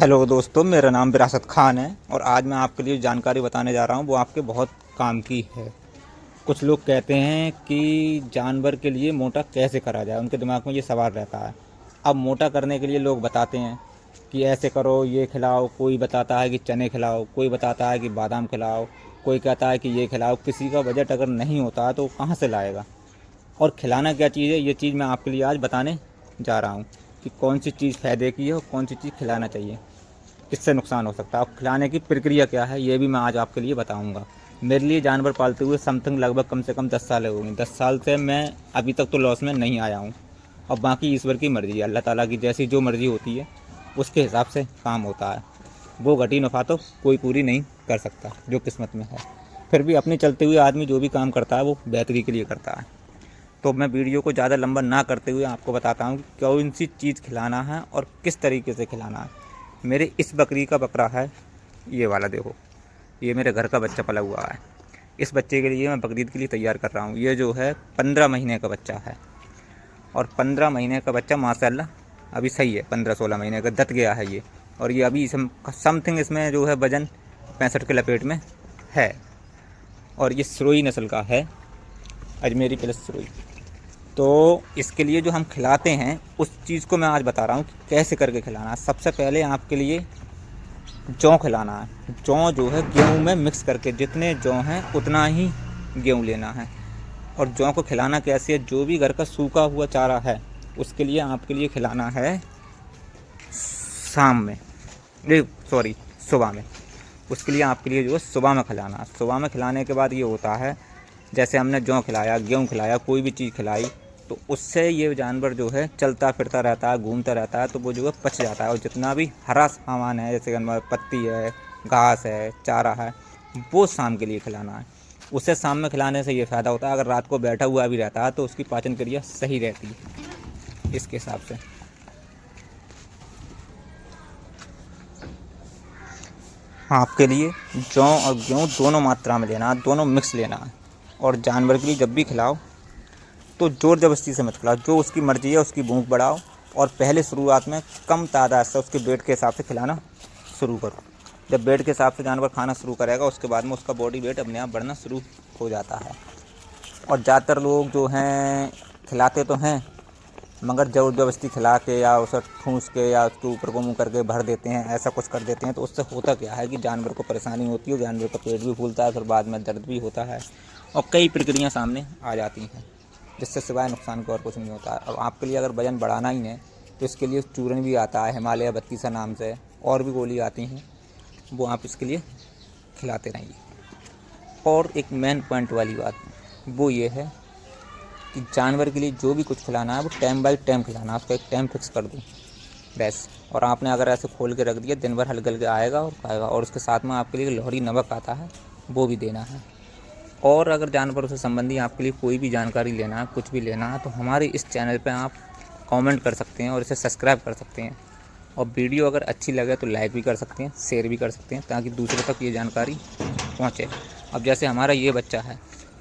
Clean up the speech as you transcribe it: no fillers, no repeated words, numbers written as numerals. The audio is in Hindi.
हेलो दोस्तों, मेरा नाम विरासत खान है और आज मैं आपके लिए जानकारी बताने जा रहा हूँ वो आपके बहुत काम की है। कुछ लोग कहते हैं कि जानवर के लिए मोटा कैसे करा जाए, उनके दिमाग में ये सवाल रहता है। अब मोटा करने के लिए लोग बताते हैं कि ऐसे करो, ये खिलाओ, कोई बताता है कि चने खिलाओ, कोई बताता है कि बादाम खिलाओ, कोई कहता है कि ये खिलाओ। किसी का बजट अगर नहीं होता है तो वो कहाँ से लाएगा। और खिलाना क्या चीज़ है, ये चीज़ मैं आपके लिए आज बताने जा रहा हूँ कि कौन सी चीज़ फ़ायदे की है और कौन सी चीज़ खिलाना चाहिए, किससे नुकसान हो सकता है और खिलाने की प्रक्रिया क्या है, ये भी मैं आज आपके लिए बताऊंगा। मेरे लिए जानवर पालते हुए समथिंग लगभग कम से कम 10 साल हो गए। 10 साल से मैं अभी तक तो लॉस में नहीं आया हूँ। और बाकी ईश्वर की मर्ज़ी है, अल्लाह ताला की जैसी जो मर्ज़ी होती है उसके हिसाब से काम होता है। वो घटी नफ़ा तो कोई पूरी नहीं कर सकता जो किस्मत में है। फिर भी अपने चलते हुए आदमी जो भी काम करता है वो बेहतरी के लिए करता है। तो मैं वीडियो को ज़्यादा लंबा ना करते हुए आपको बताता हूँ कि कौन सी चीज़ खिलाना है और किस तरीके से खिलाना है। मेरे इस बकरी का बकरा है, ये वाला देखो, ये मेरे घर का बच्चा पला हुआ है। इस बच्चे के लिए मैं बकरीद के लिए तैयार कर रहा हूँ। ये जो है 15 महीने का बच्चा है और 15 महीने का बच्चा माशाल्लाह अभी सही है। 15-16 महीने का दत गया है ये। और ये अभी समथिंग इसमें जो है वज़न 65 के लपेट में है। और ये सुरोई नस्ल का है, अजमेरी प्लस सुरोई। तो इसके लिए जो हम खिलाते हैं उस चीज़ को मैं आज बता रहा हूँ कि कैसे करके खिलाना है। सबसे पहले आपके लिए जौ खिलाना है। जौ जो है गेहूँ में मिक्स करके, जितने जौ हैं उतना ही गेहूँ लेना है। और जौ को खिलाना कैसे है, जो भी घर का सूखा हुआ चारा है उसके लिए आपके लिए खिलाना है शाम में, सॉरी सुबह में। उसके लिए आपके लिए जो है सुबह में खिलाना है। सुबह में खिलाने के बाद ये होता है, जैसे हमने जौ खिलाया, गेहूँ खिलाया, कोई भी चीज़ खिलाई, तो उससे ये जानवर जो है चलता फिरता रहता है, घूमता रहता है, तो वो जो है पच जाता है। और जितना भी हरा सामान है, जैसे पत्ती है, घास है, चारा है, वो शाम के लिए खिलाना है। उसे शाम में खिलाने से ये फ़ायदा होता है, अगर रात को बैठा हुआ भी रहता है तो उसकी पाचन क्रिया सही रहती है इसके हिसाब से। आपके लिए जौ और गेहूँ दोनों मात्रा में लेना है, दोनों मिक्स लेना है। और जानवर के लिए जब भी खिलाओ तो ज़ोर ज़बरदस्ती से मत खिलाओ, जो उसकी मर्ज़ी है उसकी भूख बढ़ाओ। और पहले शुरुआत में कम तादाद से उसके वेट के हिसाब से खिलाना शुरू करो। जब वेट के हिसाब से जानवर खाना शुरू करेगा उसके बाद में उसका बॉडी वेट अपने आप बढ़ना शुरू हो जाता है। और ज़्यादातर लोग जो हैं खिलाते तो हैं, मगर ज़ोर ज़बरदस्ती खिला के या उसे ठूँस के या उसके ऊपर को मुँह करके भर देते हैं, ऐसा कुछ कर देते हैं। तो उससे होता क्या है कि जानवर को परेशानी होती है, जानवर का पेट भी फूलता है, फिर बाद में दर्द भी होता है और कई प्रक्रियाएँ सामने आ जाती हैं, जिससे सिवाय नुकसान को और कुछ नहीं होता है। अब आपके लिए अगर वज़न बढ़ाना ही है तो इसके लिए चूरन भी आता है, हिमालय 32 नाम से, और भी गोली आती हैं, वो आप इसके लिए खिलाते रहिए। और एक मेन पॉइंट वाली बात वो ये है कि जानवर के लिए जो भी कुछ खिलाना है वो टाइम बाय टाइम खिलाना है। उसका एक टाइम फिक्स कर दूँ बस। और आपने अगर ऐसे खोल के रख दिया, दिन भर हल्के हल्के आएगा और खाएगा। और उसके साथ में आपके लिए लोहड़ी नमक आता है, वो भी देना है। और अगर जानवरों से संबंधी आपके लिए कोई भी जानकारी लेना है, कुछ भी लेना है, तो हमारे इस चैनल पे आप कमेंट कर सकते हैं और इसे सब्सक्राइब कर सकते हैं। और वीडियो अगर अच्छी लगे तो लाइक भी कर सकते हैं, शेयर भी कर सकते हैं, ताकि दूसरों तक ये जानकारी पहुँचे। अब जैसे हमारा ये बच्चा है,